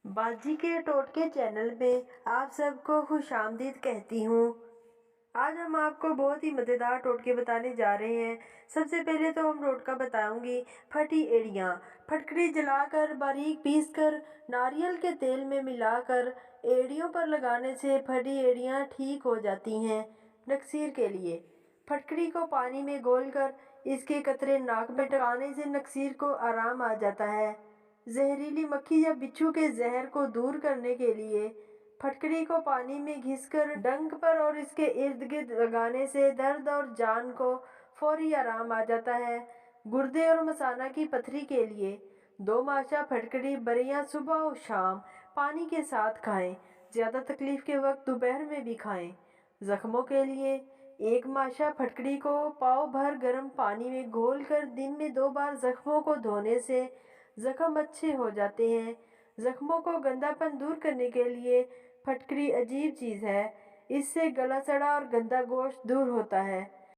बाजी के टोटके चैनल में आप सबको खुश आमदीद कहती हूँ। आज हम आपको बहुत ही मज़ेदार टोटके बताने जा रहे हैं। सबसे पहले तो हम टोटका बताऊंगी फटी एड़ियाँ। फटकरी जलाकर बारीक पीसकर नारियल के तेल में मिलाकर एड़ियों पर लगाने से फटी एड़ियाँ ठीक हो जाती हैं। नक्सीर के लिए फटकरी को पानी में घोलकर इसके कतरे नाक में टकाने से नक्सीर को आराम आ जाता है। जहरीली मक्खी या बिच्छू के जहर को दूर करने के लिए फटकरी को पानी में घिसकर डंक पर और इसके इर्द गिर्द लगाने से दर्द और जान को फौरी आराम आ जाता है। गुर्दे और मसाना की पथरी के लिए 2 माशा फटकरी बरियां सुबह और शाम पानी के साथ खाएं। ज़्यादा तकलीफ के वक्त दोपहर में भी खाएं। जख्मों के लिए 1 माशा फटकरी को पाव भर गर्म पानी में घोलकर दिन में 2 बार जख्मों को धोने से जख्म अच्छे हो जाते हैं। जख्मों को गंदापन दूर करने के लिए फटकरी अजीब चीज़ है, इससे गला सड़ा और गंदा गोश्त दूर होता है।